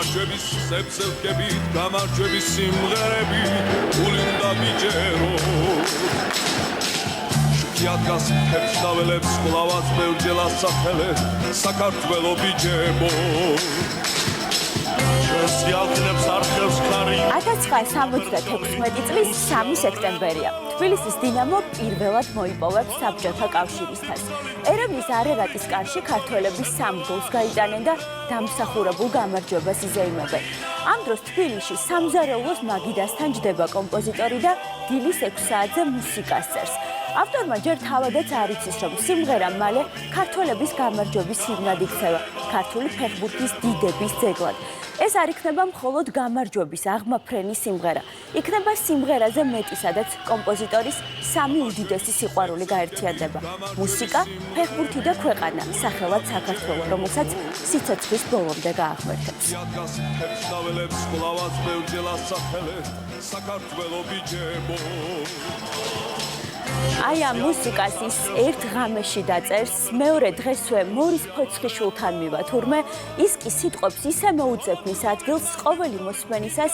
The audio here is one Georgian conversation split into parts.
გამარჯვების სეფსელკებით გამარჯვების სიმღერები გული უნდა მიჯერო იადგას ხებს დაველებს ყლავას ბევრჯერ ასახელე საქართველო ბიჯებო 1976 წლის 3 სექტემბერია. თბილისის დინამო პირველად მოიპოვებს საბჭოთა კავშირის თასს. ერევნის არერატის კარში ქართველები 3 გოლს გაიტანენ და დამსახურებულ გამარჯვებას იზეიმებენ. ამ დროს თბილისში სამზარეულოს მაგიდასთან ჯდება კომპოზიტორი და დილის 6 საათზე მუსიკას წერს. ავტორმა ჯერ თავადაც არ იცის, რომ სიმღერა მალე ქართველების გამარჯვების ჰიმნად იქცევა, ქართული ფეხბურთის დიდების ძეგლად. ეს არ იქნება მხოლოდ გამარჯვების აღმაფრენი სიმღერა. იქნება სიმღერაზე მეტი, სადაც კომპოზიტორის 3 უდიდესი სიყვარული გაერთიანდება. მუსიკა, ფეხბურთი და ქვეყანა, სახელად საქართველო, რომელსაც სიცოცხლის ბოლომდე გაახმერთებს. აი ამ მუსიკას ის ერთ ღამეში დაწერს, მეორე დღესვე მორის ფოცხიშვილთან მივა, თურმე ის კი სიტყვებს ისე მოუძებნის ადგილს ყოველი მოსმენისას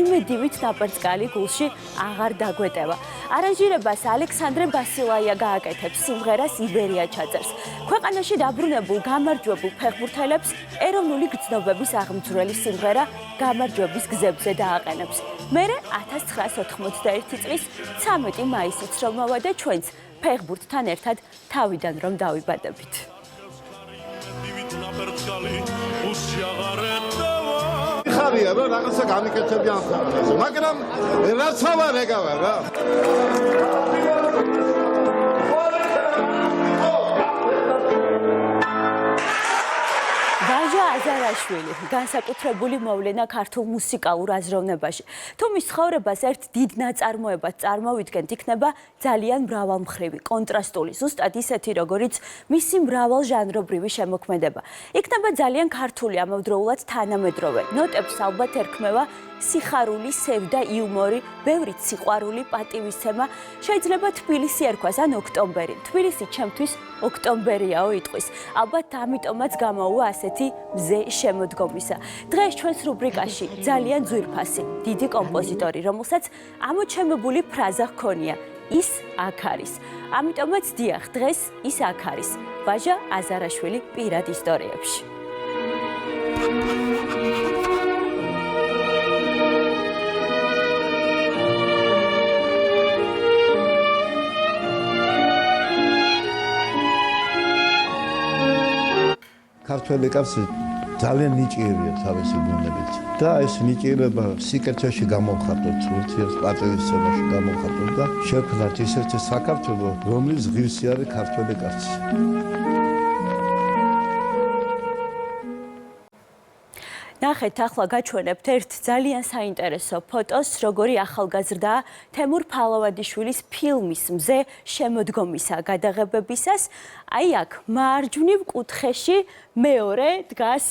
იმედივით ნაპერწკალი გულში აღარ დაგვეტევა. არანჟირებას ალექსანდრე ბასილაია გააკეთებს, სიმღერას იბერია ჩაწერს. ქვეყანაში დაბრუნებულ გამარჯვებულ ფეხბურთელებს ეროვნული გრძნობების აღმძვრელი სიმღერა გამარჯვების გზებზე დააყენებს. მერე 1991 წლის 13 მაისიც რომ მოვა და ჩვენც ფეხბურთთან ერთად თავიდან რომ დავიბადებით. ხარია რომ რაღაცა გამიკეთებიან ხოლმე, მაგრამ რაც ავარ ეგავა რა. ვაჟა აზარაშვილი განსაკუთრებული მოვლენა ქართულ მუსიკალურ აზროვნებაში. თუ მის ცხოვრებას ერთ დიდ ნაწარმოებას წარმოვიდგენთ, იქნება ძალიან მრავალმხრივი, კონტრასტული, ზუსტად ისეთი, როგორიც მისი მრავალჟანრობრივი შემოქმედება. იქნება ძალიან ქართული, ამავდროულად თანამედროვე. ნოტებს ალბათ ერქმევა სიხარული, სევდა, იუმორი, ბევრი სიყვარული, პატივისცემა. შეიძლება თბილისი ერქვას ან ოქტომბერი. თბილისი ჩემთვის ოქტომბერიაო იტყვის. ალბათ ამიტომაც გამოუვა ასეთი მზე შემოდგომისა. დღეს ჩვენს რუბრიკაში ძალიან ძვირფასი, დიდი კომპოზიტორი, რომელსაც ამოჩემებული ფრაზა ჰქონია. ის აქ არის. ამიტომაც დიახ, დღეს ის აქ არის. ვაჟა აზარაშვილი პირად ისტორიებში. ქართველი კაცი ძალიან ნიჭიერია თავისი ბუნებით და ეს ნიჭიერება სიკეთეში გამოვხატოთ, ურთიერთპატივისცემაში გამოვხატოთ და შევქმნათ ისეთი საქართველო, რომლის ღირსი არის ქართველი კაცი. ნახეთ, ახლა გაჩვენებთ ერთ ძალიან საინტერესო ფოტოს, როგორი ახალგაზრდა თემურ ფალავადიშვილის ფილმის მზე შემოდგომისა გადაღებებისას. აი აქ მარჯვნივ კუთხეში მეორე დგას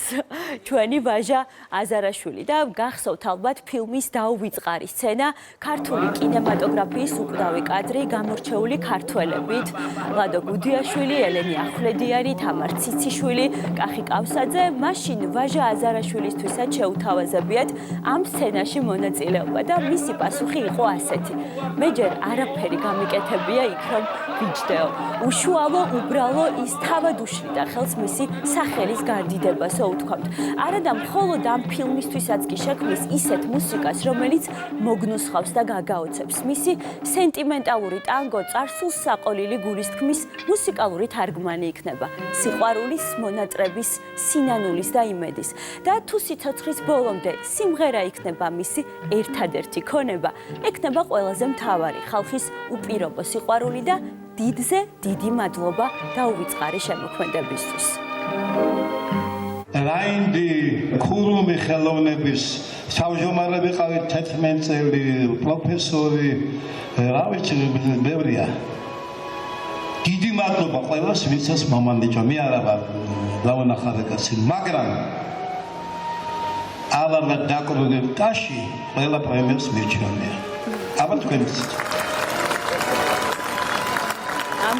ჩვენი ვაჟა აზარაშვილი და გახსოვთ ალბათ ფილმის დაუვიწყარი სცენა, ქართული კინემატოგრაფიის უკრავი კადრი გამორჩეული ქართველებით, ლადო გუდიაშვილი, ელენე ახვლედიანი, თამარ ციციშვილი, კახი კავსაძე. მაშინ ვაჟა აზარაშვილისთვისაც შეუთავაზებიათ ამ სცენაში მონაწილეობა და მისი პასუხი იყო ასეთი: მე ჯერ არაფერი გამიკეთებია იქ რომ ვიჯდეო. უშუალო უბრალო ის თავად უშლიდა ხელს მისი სახელის გარდიდებასო უთქვამთ. არადა მხოლოდ ამ ფილმისთვისაც კი შექმნის ისეთ მუსიკას, რომელიც მოგნუსხავს და გაგაოცებს. მისი სენტიმენტალური ტანგო წარსულს საყოლილი გულისთქმის მუსიკალური თარგმანი იქნება. სიყვარულის, მონატრების, სინანულის და იმედის. და თუ სიცოცხლის ბოლომდე სიმღერა იქნება მისი ერთადერთი ქონება, ექნება ყველაზე მთავარი ხალხის უპირობო სიყვარული და დიდზე დიდი მადლობა დაუვიწყარი შემოქმედებისთვის. რაინდი ქურუმი ხელოვნების თავმჯდომარე ყავით 11 წელი პროფესორი, რა ვიცი, ბევრია. დიდი მადლობა ყველას, ვინცაც მომანდიჭო. მე არა ვარ ლავანახარე კაცი, მაგრამ ალამა დაკრული ტაში ყველა პრემიას მირჩევნია. აბა თქვენიც. ამ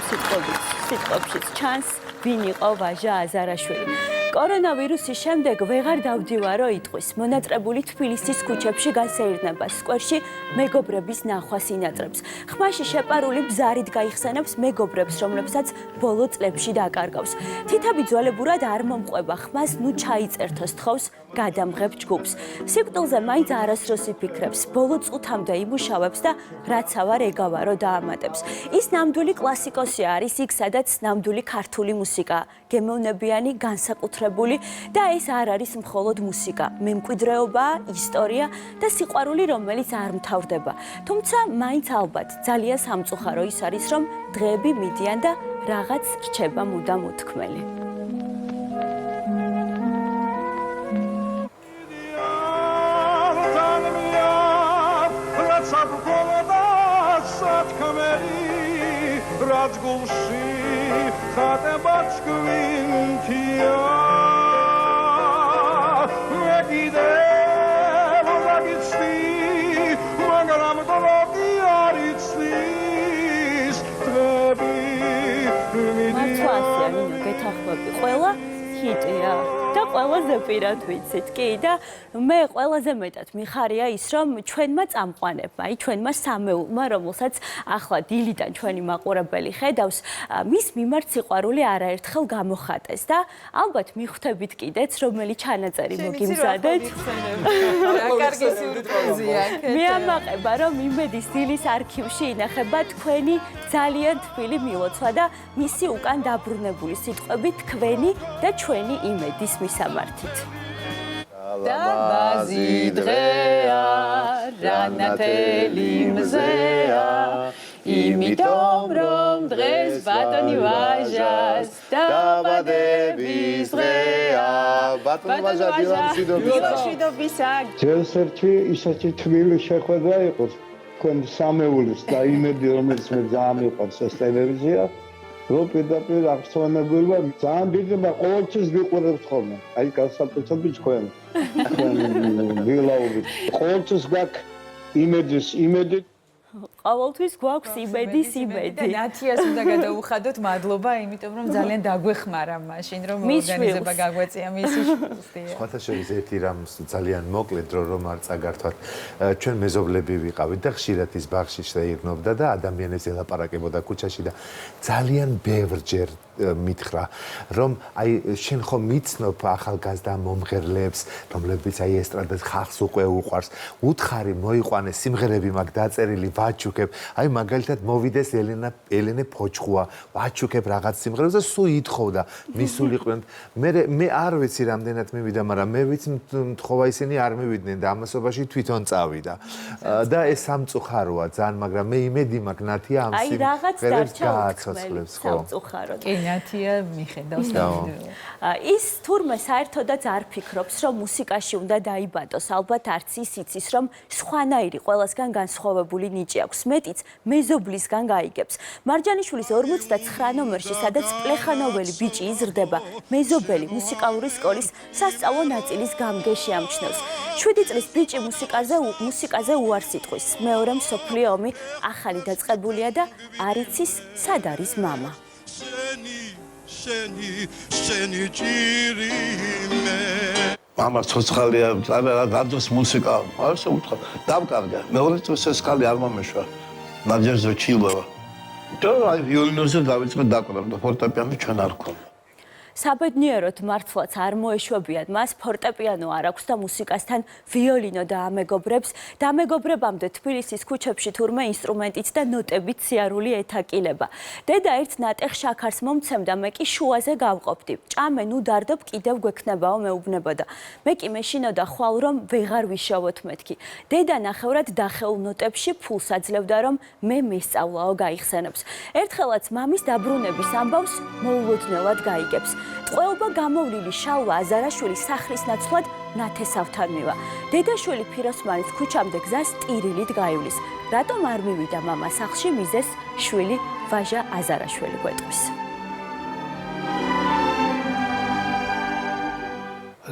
სიტყვებშიც ჩანს ვინ იყო ვაჟა აზარაშვილი. კორონავირუსის შემდეგ ვეღარ დავდივარო იტყვის. მონატრებული თბილისის ქუჩებში გასეირნება სკვერში მეგობრების ნახვა სინატრებს. ხმაში შეპარული ბზარით გაიხსენებს მეგობრებს, რომლებსაც ბოლო წლებში დაკარგავს. თითები ძველებურად არ მომყვება ხმას, ნუ ჩაიწერთოს თხოვს გადამღებ ჯგუფს. სიკვდილზე მაინც არასდროს იფიქრებს, ბოლო წუთამდე იმუშავებს და რაც ავარ ეგავარო დაამატებს. ის ნამდვილი კლასიკოსია, არის იქ, სადაც ნამდვილი ქართული მუსიკა, გემოვნებიანი, განსაკუთრებული და ეს არ არის მხოლოდ მუსიკა, მემკვიდრეობაა, ისტორია და სიყვარული, რომელიც არ მთავრდება. თუმცა მაინც ალბათ ძალიან სამწუხარო ის არის, რომ დღეები მიდიან და რაღაც რჩება მუდამ უთქმელი. რაც გულში ხატებაც გვინთია მე კიდევ ვაგიცდი მაგრამ დოროგი არ იცის დღები მართლა გეთახმები ყველა ჰიტია და ყველაზე პირად ვიცით კი და მე ყველაზე მეტად მიხარია ის რომ ჩვენმა წამყვანებმა ჩვენმა სამეულმა რომელსაც ახლა დილიდან ჩვენი მაყურებელი ხედავს მის მიმართ სიყვარული არაერთხელ გამოხატეს და ალბათ მიხვდებით კიდეც რომელი ჩანაწერი მოგიმზადეთ კარგი სიურპრიზია მე ამაყება რომ იმედის დილის არქივში ინახება თქვენი ძალიან თბილი მილოცვა და მისი უკან დაბრუნებული სიტყვები თქვენი და ჩვენი იმედის მისამართით. დაბაზი დღეა, რანათელი მზეა, იმიტომ რომ დღეს ბატონი ვაჟას დაბადების დღეა. ბატონი ვაჟა დილამშვიდობისა. ჯერსერთი ისეთი თბილი შეხვედრა იყო თქვენ სამეულის და იმედი რომელიც მე ძალიან მიყვარს ეს ტელევიზია რომ პირდაპირ აღსვენებულმა ძალიან დიდი და ყოველთვის ვიყურებთ ხოლმე. აი განსაკუთრებით თქვენ ვილაობით. ყოველთვის გაქვს იმედი ყოველთვის გვაქვს იმედის იმედი. ნათიას უნდა გადაუხადოთ მადლობა, იმიტომ რომ ძალიან დაგვეხმარა მაშინ რომ ორგანიზება გაგვეწია მისი შვილს. სხვათა შორის ერთი რამ ძალიან მოკლე დრო რომ არ წაგართვათ. ჩვენ მეზობლები ვიყავით და ხშირად ის ბაღში შეირნობდა და ადამიანებს ელაპარაკებოდა ქუჩაში და ძალიან ბევრჯერ მითხრა რომ აი შენ ხომ მიცნობ ახალგაზრდა მომღერლებს რომლებიც აი ესტრადას ხალხს უკვე უყვარს უთხარი მოიყვანე სიმღერები მაგ დაწერილი ვაჩუქებ აი მაგალითად მოვიდეს ელენე ფოჩხუა ვაჩუქებ რაღაც სიმღერებს და სულ ითხოვდა მისულიყვნენ მე არ ვიცი რამდენად მივიდა მაგრამ მე ვიცი მთხოვა ისინი არ მივიდნენ და ამასობაში თვითონ წავიდა და ეს სამწუხაროა ძალიან მაგრამ მე იმედი მაქვს ნათია ამ სიმღერებს გააცოცხლებს ხო სამწუხაროდ ნათია მიხედავს ის თურმე საერთოდაც არ ფიქრობს რომ მუსიკაში უნდა დაიბადოს ალბათ არც ის იცის რომ სხვანაირი ყველასგან განსხვავებული ნიჭი აქვს მეტიც მეზობლისგან გაიგებს მარჯანიშვილის 59 ნომერში სადაც პლეხანოველი ბიჭი იზრდება მეზობელი მუსიკალური სკოლის სასწავლო ნაწილის გამგეში ამჩნევს 7 წლის ბიჭი მუსიკაზე უარს იტყვის მეორე მსოფლიო ომი ახალი დაწყებულია და არ იცის სად არის მამა შენი ჭირიმე მამა ცოცხალია, გადოს მუსიკა, არ შეუთხრა. დავკარგა. მეორე წელს ეს კალი არ მომეშვა. ნაჯერზე ჩილდება. და აი ვიოლინოზე დავიწყე დაკვრა და ფორტეპიანო ჩვენ არ გქონდა. საბედნიეროდ მართლაც არ მოეშვებიან მას ფორტეპიანო არ აქვს და მუსიკასთან ვიოლინო დაამეგობრებს დამეგობრებამდე თბილისის ქუჩებში თურმე ინსტრუმენტით და ნოტებით სიარული ეთაკილება დედა ერთ ნატეხ შაქარს მომცემდა მე კი შუაზე გავყოფდი ჭამე ნუ დარდობ კიდევ გვექნებაო მეუბნებოდა მე კი მეშინოდა ხვალ რომ ვეღარ ვიშოვოთ მეთქი დედა ნახევრად დახეულ ნოტებში ფულს აძლევდა რომ მე მესწავლაო გაიხსენებს ერთხელაც მამის დაბრუნების ამბავს მოულოდნელად გაიგებს ტყვეობა გამოვლილი შალვა აზარაშვილი სახლის ნაცვლად ნათესავთან მივა. დედაშვილი ფიროსმანის ქუჩამდე გზას ტირილით გაივლის. რატომ არ მივიდა მამა სახლში მიზეს შვილი ვაჟა აზარაშვილი გვეტყვის.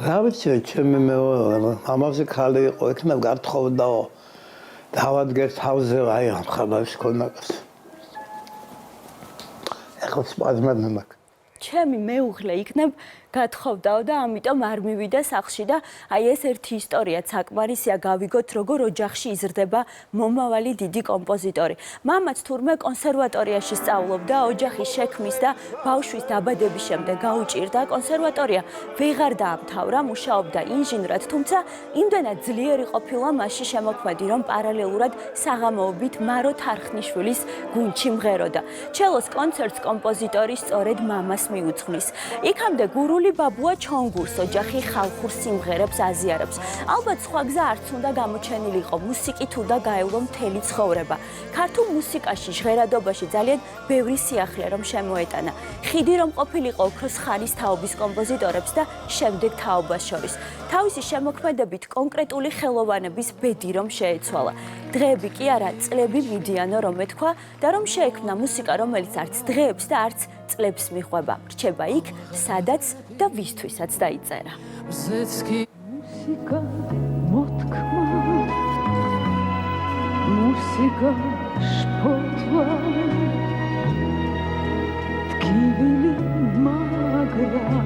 რა ვიცი, ჩემი მამაზე ხალი იყო, ეხლა გართხოვდაო. დავადგეს თავზე, აი ამ ხალხს ქონდას. ეხლა სპაზმები მაქვს. ჩემი მეუღლე იქნებ გათხოვდაო და ამიტომ არ მივიდა სახლში და აი ეს ერთი ისტორია საკმარისია გავიგოთ როგორ ოჯახში იზრდება მომავალი დიდი კომპოზიტორი. მამაც თურმე კონსერვატორიაში სწავლობდა, ოჯახის შექმნის და ბავშვის დაბადების შემდეგ გაუჭირდა. კონსერვატორია ვეღარ დაამთავრა, მუშაობდა ინჟინრად, თუმცა იმდენად ძლიერი ყოფილა მასში შემოქმედი, რომ პარალელურად საღამოობით მარო თარხნიშვილის გუნდში მღეროდა. ჩელოს კონცერტს კომპოზიტორი სწორედ მამას მიუძღვნის. იქამდე გურული ბაბუა ჩონგურს ოჯახი ხალხურ სიმღერებს აზიარებს. ალბათ სხვა გზა არც უნდა გამოჩენილიყო, მუსიკით უნდა გაევლო მთელი ცხოვრება. ქართულ მუსიკაში, ჟღერადობაში ძალიან ბევრი სიახლე რომ შემოეტანა. ხიდი რომ ყოფილიყო ოქროს ხანის თაობის კომპოზიტორებს და შემდეგ თაობას შორის. თავისი შემოქმედებით კონკრეტული ხელოვანების ბედი რომ შეეცვალა. დღეები კი არა, წლები მიდიანო რომ ეთქვა და რომ შეექმნა მუსიკა, რომელიც არც დღეებს და არც წლებს მიხვება. რჩება იქ, სადაც და ვისთვისაც დაიწერა. მუსიკა მოთქმა, მუსიკა შფოთვა, ტკივილი მაგრამ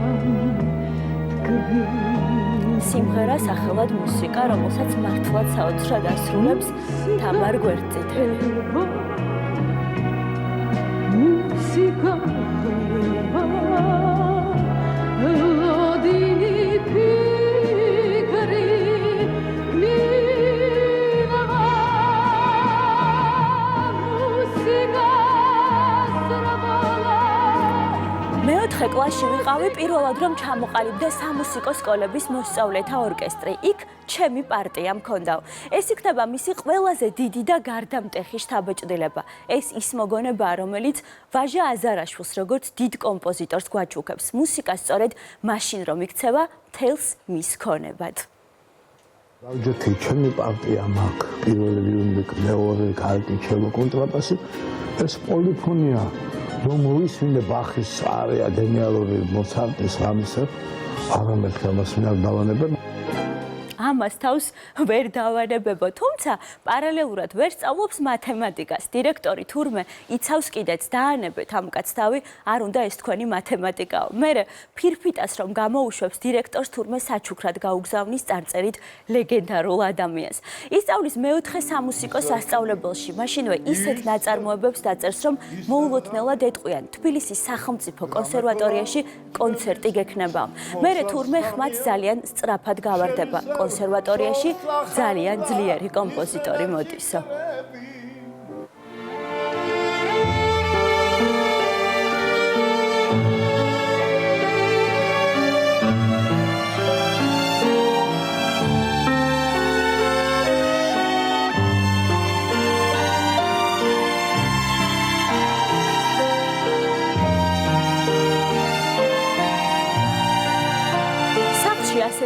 სიმღერა სახელად მუსიკა, რომელსაც მართლაც საოცრად ასრულებს თამარ გვერდწითელი. მუსიკა ლოდინი ფიქრი მინავა მუსიკა სრაბალა. მეოთხე კლასში ვიყავი, პირველად რომ ჩამოყალიბდა სამუსიკო სკოლების მოსწავლეთა ორკესტრი. იქ ჩემი პარტია მქონდაო. ეს იქნება მისი ყველაზე დიდი და გარდამტეხი შთაბეჭდილება. ეს ის მოგონებაა, რომელიც ვაჟა აზარაშვილს როგორც დიდ კომპოზიტორს გვაჩუქებს. მუსიკა სწორედ მაშინ რომ იქცევა მთელს მის ქონებად. დავჯერდი ჩემი პარტია მაქვს, პირველი ვიოლინო, მეორე კალტი, ჩემო კონტრაბასი, ეს პოლიფონია. რომ მოისმინე ბახის არეა გენიალური მოცარტის რამისა არამედ ამას მე არ დავანებე. ამას თავს ვერ დავანებებო, თუმცა პარალელურად ვერ სწავლობს მათემატიკას. დირექტორი თურმე იცავს კიდეც დაანებეთ ამ კაცს თავი, არ უნდა ეს თქვენი მათემატიკაო. მერე ფირფიტას რომ გამოუშვებს დირექტორს თურმე საჩუქრად გაუგზავნის წარწერით ლეგენდარულ ადამიანს. ისწავლის მეოთხე სამუსიკო სასწავლებელში, მაშინვე ისეთ ნაწარმოებებს დაწერს, რომ მოულოდნელად ეტყვიან თბილისის სახელმწიფო კონსერვატორიაში კონცერტი გექნება. მერე თურმე ხმაც ძალიან სწრაფად გავარდება. კონსერვატორიაში ძალიან ძლიერი კომპოზიტორი მოდისო.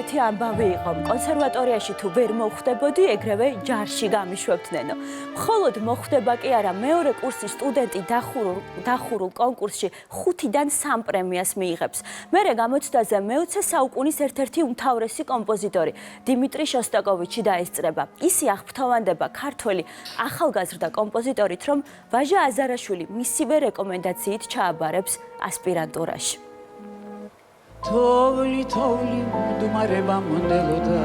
ასეთი ამბავი იყო, კონსერვატორიაში თუ ვერ მოხვდებოდი, ეგრევე ჯარში გამიშვებდნენო. მხოლოდ მოხვდება კი არა, მეორე კურსის სტუდენტი დახურულ კონკურსში 5-დან 3 პრემიას მიიღებს. მერე გამოცდაზე მეოცე საუკუნის ერთ-ერთი უმთავრესი კომპოზიტორი დიმიტრი შოსტაკოვიჩი დაესწრება. ისი აღფრთოვანდება ქართველი ახალგაზრდა კომპოზიტორით, რომ ვაჟა აზარაშვილი მისივე რეკომენდაციით ჩააბარებს ასპირანტურაში. თოვლი მდუმარება მონდელოდა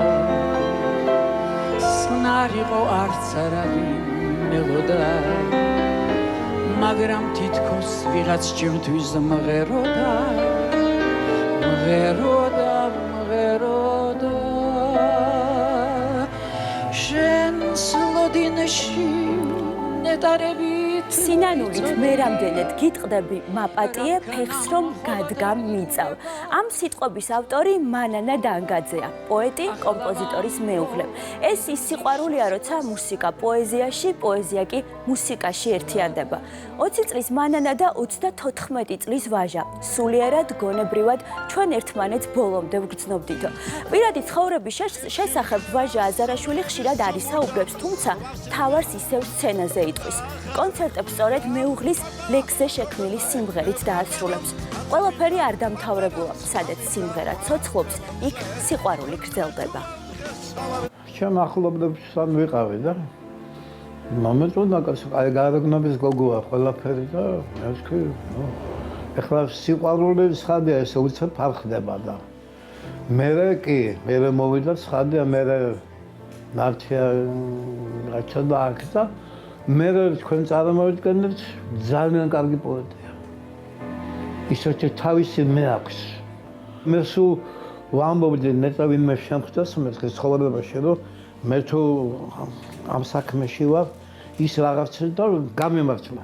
სნარიყო არც არალი მელოდა მაგრამ თითქოს ვიღაც ჩემთვის მღეროდა შენს ლოდინში ნეტარებით სინანულით მე რამდენად გიტყდები მაპატიე ფეხს რომ გადგამ მიწავ. ამ სიტყვების ავტორი მანანა დანგაძეა, პოეტი, კომპოზიტორის მეუღლე. ეს ის სიყვარულია, როცა მუსიკა პოეზიაში, პოეზია კი მუსიკაში ერთიანდება. 20 წლის მანანა და 34 წლის ვაჟა. სულიერად, გონებრივად ჩვენ ერთმანეთს ბოლომდე ვგრძნობდითო. პირადი ცხოვრების შესახებ ვაჟა აზარაშვილი ხშირად არ ისაუბრებს, თუმცა თავარს ისევ სცენაზე იტყვის. კონცერტებს სწორედ მეუღლის ლექსზე შექმნილი სიმღერით დაასრულებს. ყველაფერი არ დამთავრებულა, სადაც სიმღერა ცოცხლობს, იქ სიყვარული გრძელდება. ჩემ ახლობლებთან ვიყავი და მომეწონა კაცი, აი გარეგნობის გოგოა ყველაფერი და მე ვთქვი, ეხლა სიყვარული ცხადია, ეს უცებ ფარხდება და მე მოვიდა ცხადია, მე ნარჩია რაცა და აქ და მე თქვენ წარმოვიდგენთ ძალიან კარგი პოეტია. ისეთი თავისი მე აქვს. მე სულ ვამბობდი ნეტა ვინმე შემხვდეს მე ცხოვრებაში რომ მე თუ ამ საქმეში ვარ ის რაღაცა და გამემართლა.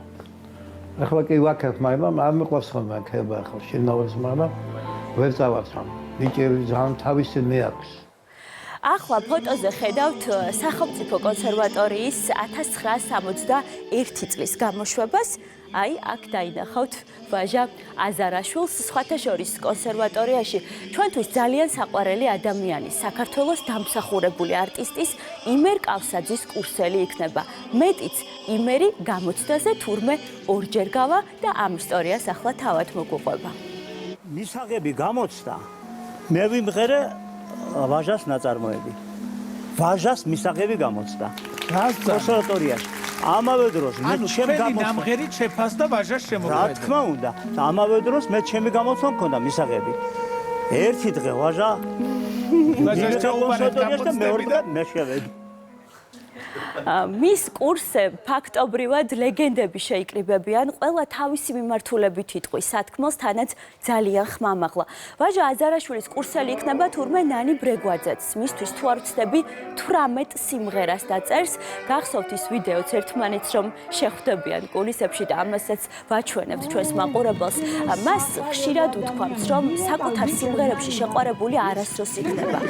ახლა კი ვაკეთებ, მაგრამ არ მიყვარს ხოლმე აქება ახლა შინაურს, მაგრამ ვერ წავართ. ნიჭიერი ძალიან თავისი მე აქვს. ახლა ფოტოზე ხედავთ სახელმწიფო კონსერვატორიის 1961 წლის გამოშვებას. აი, აქ დაინახავთ ვაჟა აზარაშვილს, სხვათა შორის კონსერვატორიაში ჩვენთვის ძალიან საყვარელი ადამიანის, საქართველოს დამსახურებული არტისტის იმერ კავსაძის კურსელი იქნება. მეტიც იმერი გამოცდაზე თურმე ორჯერ გავა და ამ ისტორიას ახლა თავად მოგვყვება. მისაღები გამოცდა. მე ვიმღერე ვაჟას ნაწარმოები. ვაჟას მისაღები გამოცდა. კონსერვატორიაში. ამავე დროს მე ჩემი გამოცდა ნამღერით შეფასდა ვაჟას შემოქმედება. რა თქმა უნდა, ამავე დროს მე ჩემი გამოცდა მქონდა მისაღები. ერთი დღე ვაჟა კონსერვატორიაში და მეორე დღე მე შევედი. მის კურსზე ფაქტობრივად ლეგენდები შეიკრიბებიან, ყველა თავისი მიმართულებით იტყვის სათქმელს, თანაც ძალიან ხმამაღლა. ვაჟა აზარაშვილის კურსელი იქნება თურმე ნანი ბრეგვაძეც. მისთვის თუ არ ვცდები 18 სიმღერას დაწერს. გახსოვთ ის ვიდეოც ერთმანეთს რომ შეხვდებიან კულისებში და ამასაც ვაჩვენებთ ჩვენს მაყურებელს. მას ხშირად უთქვამს, რომ საკუთარ სიმღერებში შეყვარებული არასდროს იქნება.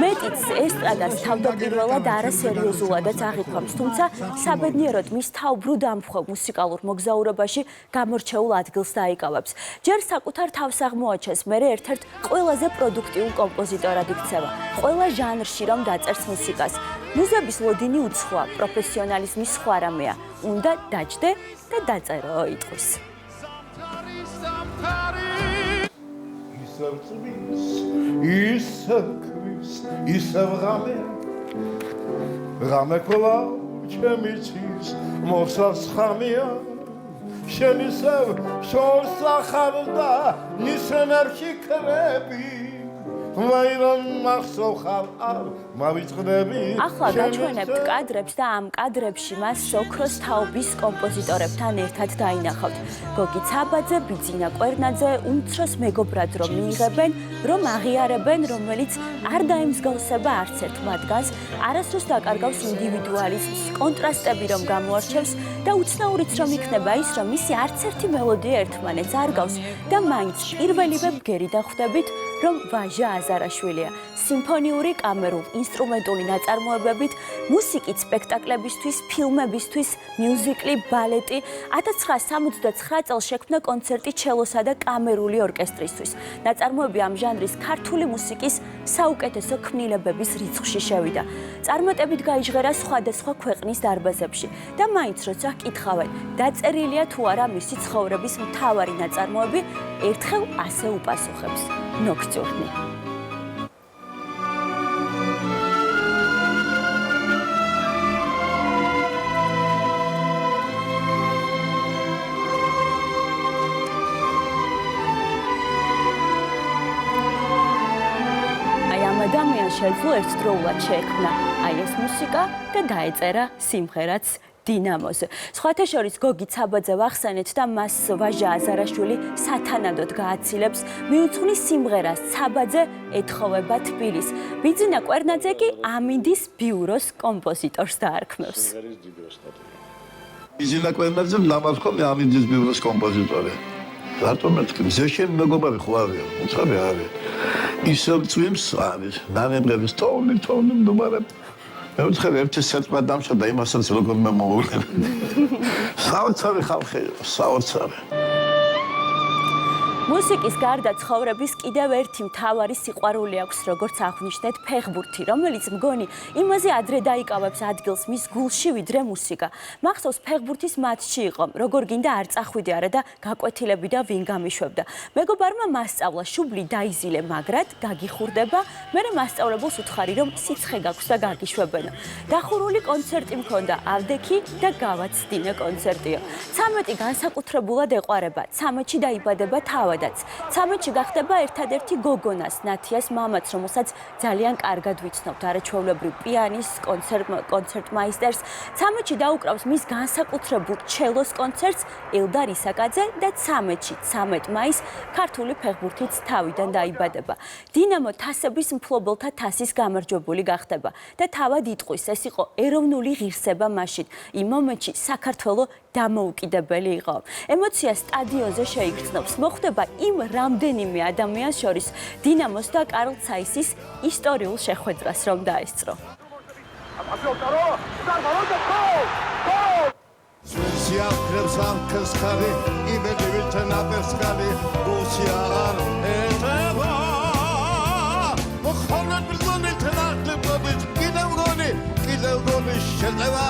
მეტიც ესტრადას თავდაპირველად არასერიოზულადაც აღიქვამს, თუმცა საბედნიეროდ მის თავბრუ დამხვევ მუსიკალურ მოგზაურობაში გამორჩეულ ადგილს დაიკავებს. ჯერ საკუთარ თავს აღმოაჩენს, მერე ერთ-ერთ ყველაზე პროდუქტიულ კომპოზიტორად იქცევა. ყველა ჟანრში რომ დაწერს მუსიკას. მუზების ლოდინი უცხოა, პროფესიონალიზმი სხვა რამეა. უნდა დაჯდე და დაწერო, იტყვის. ისევ ღამე ყოლა ჩემი ცის მოსას ხამია შენ ისევ შორს ახარდა ნისენარში კრები ვაირონ მახსოვხარ არ მავიწყდები ახლა გაჩვენებთ კადრებს და ამ კადრებში მას ოქროს თაობის კომპოზიტორებთან ერთად დაინახავთ. გოგი ცაბაძე, ბიძინა კვერნაძე, უმცროს მეგობრად რომ მიიღებენ, რომ აღიარებენ, რომელიც არ დაემსგავსება არც ერთ მათგანს, არასდროს დაკარგავს ინდივიდუალიზმს, კონტრასტები რომ გამოარჩევს და უცნაურიც რომ იქნება ის, რომ მისი არც ერთი მელოდია ერთმანეთს არ გავს და მაინც პირველივე ბგერიდან ხვდებით, რომ ვაჟა აზარაშვილია. სიმფონიური, კამერულ, ინსტრუმენტული ნაწარმოებებით, მუსიკით სპექტაკლებისთვის, ფილმებისთვის, მიუზიკლი, ბალეტი, 1969 წელს შექმნა კონცერტი ჩელოსა და კამერული ორკესტრისთვის. ნაწარმოები ამ ჟანრის ქართული მუსიკის საუკეთესო ქმნილებების რიცხვში შევიდა. წარმატებით გაიჟღერა სხვადასხვა ქვეყნის დარბაზებში და მაინც როცა კითხავენ, დაწერილია თუ არა მისი ცხოვრების მთავარი ნაწარმოები, ერთხელ ასე უპასუხებს. ნოქტიურნი. ადამიანს შეძლო ერთდროულად შეექმნა აი ეს მუსიკა და დაეწერა სიმღერაც დინამოზე. სხვათა შორის გოგი ცაბაძე ვახსენეთ და მას ვაჟა აზარაშვილი სათანადოდ გააცილებს, მიუძღვნის სიმღერას ცაბაძე ეთხოვება თბილის. ბიძინა კვერნაძე კი ამინდის ბიუროს კომპოზიტორს დაარქმევს. ბიძინა კვერნაძე ნამარხომი ამინდის ბიუროს კომპოზიტორი. რატომ მეთქი ზეშენ მეგობარი ხო არის? უცხოები არის. ისევ წვიმს არის. ნანემრების თოვლი ნუმარები. მე ვთქვი ერთი სეტმა დამშა და იმასაც როგორ მე მოვუყენე. საოცარი ხალხი, საოცარი. მუსიკის გარდა ცხოვრების კიდევ ერთი მთავარი სიყვარული აქვს, როგორც აღვნიშნეთ, ფეხბურთი, რომელიც მგონი იმაზე ადრე დაიკავებს ადგილს მის გულში, ვიდრე მუსიკა. მახსოვს ფეხბურთის მატჩი იყო, როგორ გინდა არ წახვიდე არა და გაკვეთილები და ვინ გამიშვებდა. მეგობარმა მასწავლა, შუბლი დაიზილე, მაგრად გაგიხურდება, მერე მასწავლებელს უთხარი, რომ სიცხე გაქვს და გაგიშვებენო. დახურული კონცერტი მქონდა, ავდექი და გავაცდინე კონცერტიო. 13 განსაკუთრებულად ეყვარება, 13-ში დაიბადება თავადაც. 13-ში გახდება ერთადერთი გოგონას, ნათიას მამაც, რომელსაც ძალიან კარგად ვიცნობთ, არაჩვეულებრივ პიანის, კონცერტმაისტერს. 13-ში დაუკრავს მის განსაკუთრებულ ჩელოს კონცერტს ელდარ ისაკაძე და 13-ში, 13 მაისს ქართული ფეხბურთიც თავიდან დაიბადება. დინამო თასების მფლობელთა თასის გამარჯვებული გახდება და თავად იტყვის, ეს იყო ეროვნული ღირსება მაშინ. იმ მომენტში საქართველოს დამოუკიდებელი იყო. ემოცია სტადიონზე შეიგრძნობს. მოხდება იმ რამდენიმე ადამიანს შორის დინამოს და კარლ ცაისის ისტორიულ შეხვედრას, რომ დაესწრო. სიახლებს ამქეს ხარი, იმედი ვითენ აპერსკალი, გულში აღარ ეთება. მოხონად ბრძოლი თნახლებობით, კიდევ გონი შეტევა.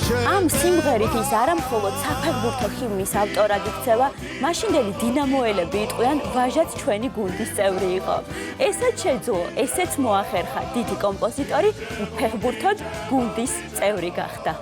ამ სიმღერით ის არა მხოლოდ საფეხბურთო ჰიმნის ავტორად იქცევა, მაშინდელი დინამოელები იტყვიან, ვაჟაც ჩვენი გუნდის წევრი იყო. ესეც შეძლო, ესეც მოახერხა, დიდი კომპოზიტორი ფეხბურთოდ გუნდის წევრი გახდა.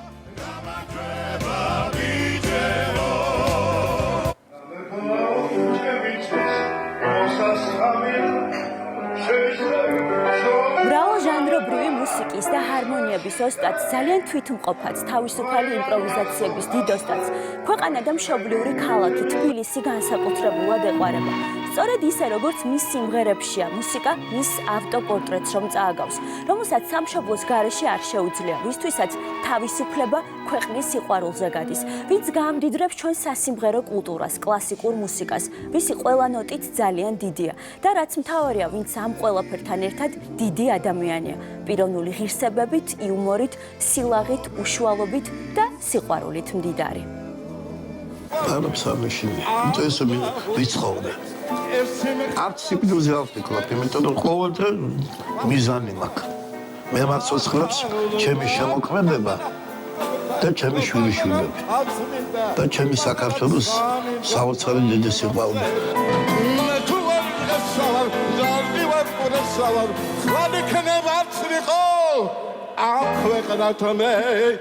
მრავალჟანრობრივი მუსიკის და ჰარმონიების ოსტატს, ძალიან თვითმყოფად, თავისუფალი იმპროვიზაციების დიდ ოსტატს, ქვეყანა და მშობლიური ქალაქი თბილისი განსაკუთრებულად ეყვარება. სწორედ ისე, როგორც მის სიმღერებშია, მუსიკა მის ავტოპორტრეტს რომ წააგავს, რომელსაც სამშობლოს გარეშე არ შეუძლია, ვისთვისაც თავისუფლება ქვეყნის სიყვარულზე გადის, ვინც გაამდიდრებს ჩვენ სასიმღერო კულტურას, კლასიკურ მუსიკას, ვისი ყველა ნოტით ძალიან დიდია და რაც მთავარია, ვინც ამ ყველაფერთან ერთად დიდი ადამიანია, პიროვნული ღირსებებით, იუმორით, სილაღით, უშუალობით და სიყვარულით მდიდარი. არაფერს არ მეშინია. ეს ვიცხოვდა. არც სიკვდილზე არ ვფიქრობ, იმიტომ რომ ყოველდღე მიზანი მაქვს. მე მაცოცხლებს ჩემი შემოქმედება და ჩემი შვილიშვილები და ჩემი საქართველოს საოცარი დიდი სიყვარული.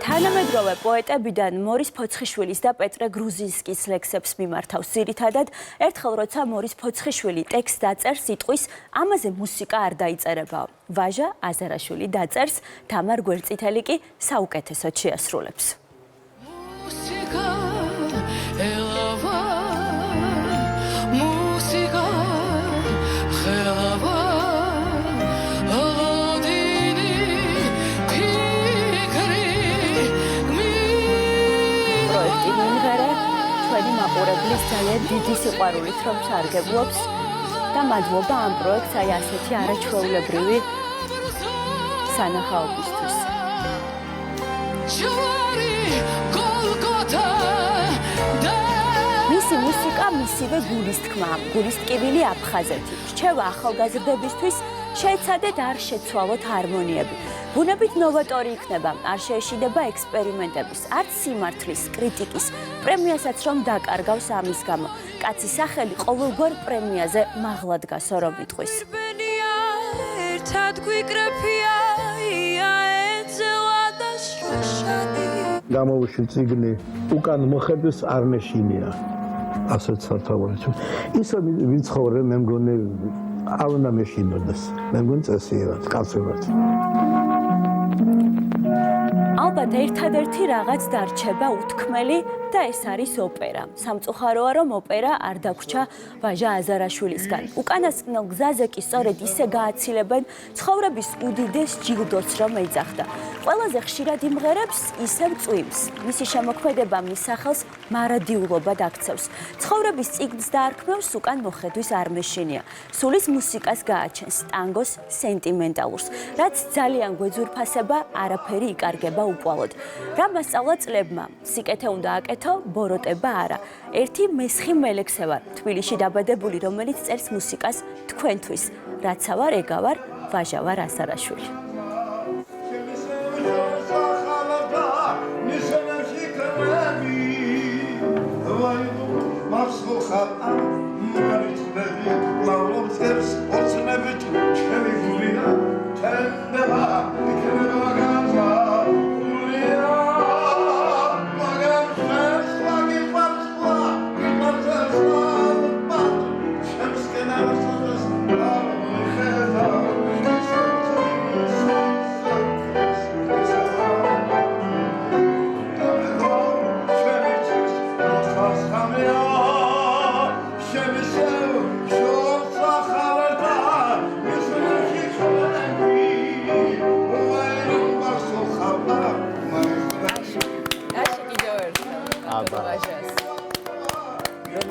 თანამედროვე პოეტებიდან მორის ფოცხიშვილის და პეტრე გრუზინსკის ლექსებს მიმართავს ძირითადად. ერთხელ როცა მორის ფოცხიშვილი ტექსტს დაწერს, იტყვის, ამაზე მუსიკა არ დაიწერებაო. ვაჟა აზარაშვილი დაწერს, თამარ გვერდწითელი კი საუკეთესოდ შეასრულებს. მაყურებლის ძალიან დიდი სიყვარულით რომ სარგებლობს და მადლობა ამ პროექტს აი ასეთი არაჩვეულებრივი სანახაობისთვის. მისი მუსიკა მისივე გულის თქმა, გულის ტკივილი აფხაზეთი. რჩევა ახალგაზრდებისთვის შეეცადეთ არ შეცვალოთ ჰარმონიები. ბუნებით ნოვატორი იქნება, არ შეეშიდება ექსპერიმენტების, არც სიმართლის, კრიტიკის, პრემიასაც რომ დაკარგავს ამის გამო. კაცი სახელი ყოველგვარ პრემიაზე მაღლად გასო რომ იტყვის. გამოვიშვი წიგნი, უკან მოხედვის არ მეშინია. ასეც სათავეში. ისე ვიცხოვრე, მე მგონი არ უნდა მეშინოდეს. მე მგონი წესიერად, კაცებად. ალბათ ერთადერთი რაღაც დარჩება უთქმელი და ეს არის ოპერა. სამწუხაროა რომ ოპერა არ დაგვრჩა ვაჟა აზარაშვილისგან. უკანასკნელ გზაზე კი სწორედ ისე გააცილებენ ცხოვრების უდიდეს ჯილდოს რომ ეძახდა. ყველაზე ხშირად იმღერებს ისევ წვიმს. მისი შემოქმედება მის სახელს მარადიულობად აქცევს. ცხოვრების წიგნს დაარქმევს, უკან მოხედვის არ მეშინია. სულის მუსიკას გააჩენს, ტანგოს სენტიმენტალურს, რაც ძალიან გვეძურფასება, არაფერი იკარგება უყვალოდ. რა მასწავლა წლებმა, სიკეთე უნდა აკეთო კეთო ბოროტება არა. ერთი მესხი მელექსე ვარ, თბილისში დაბადებული, რომელიც წერს მუსიკას თქვენთვის. რაცა ვარ, ეგა ვარ, ვაჟა ვარ ასარაშვილი.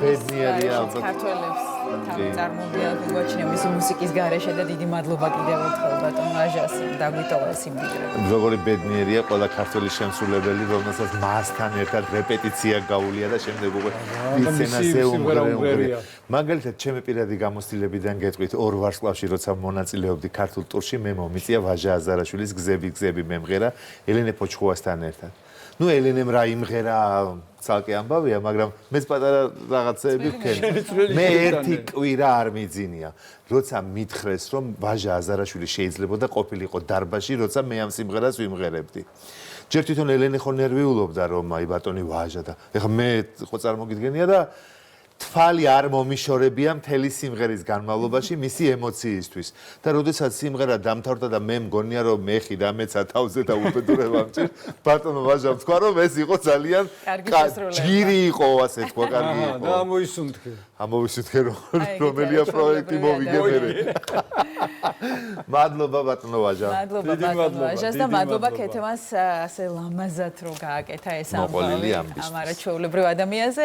ბედნიერია ალბათ. ქართველებს წარმოუდგენლად გვაჩნია მისი მუსიკის გარეშე და დიდი მადლობა კიდევ ერთხელ ბატონ ვაჟას დაგვიტოვა ეს იმდიდრე. როგორი ბედნიერია ყველა ქართველი შემსრულებელი, რომელსაც მასთან ერთად რეპეტიცია გაუვლია და შემდეგ უკვე სცენაზე უმღერია. მაგალითად, ჩემი პირადი გამოცდილებიდან გეტყვით, ორ ვარსკვლავში როცა მონაწილეობდი ქართულ ტურში, მე მომიწია ვაჟა აზარაშვილის გზები მემღერა ელენე ფოჩხუასთან ერთად. ნუ ელენემ რა იმღერა ცალკე ამბავია, მაგრამ მეც პატარა რაღაცეები ვქენი. მე ერთი კვირა არ მიძინია. როცა მითხრეს, რომ ვაჟა აზარაშვილი შეიძლებოდა ყოფილიყო დარბაზში, როცა მე ამ სიმღერას ვიმღერებდი. ჯერ თვითონ ელენე ხო ნერვიულობდა, რომ აი ბატონი ვაჟა და ეხლა მე ხო წარმოგიდგენია და თვალი არ მომიშორებია მთელი სიმღერის განმავლობაში მისი ემოციისთვის. და როდესაც სიმღერა დამთავრდა და მე მგონია რომ მეხი დამეცა თავზე და უბედურება მჭირ, ბატონო ვაჟა თქვა რომ ეს იყო ძალიან ჯგირი იყო, ასე თქვა, კარგი იყო. და ამოისუნთქე. ამოვისუნთქე რომელია პროექტი მოვიგე მე. მადლობა ბატონო ვაჟა. მადლობა ბატონო ვაჟას და მადლობა ქეთევანს ასე ლამაზად რო გააკეთა ეს ამბავი ამ არაჩვეულებრივ ადამიანზე.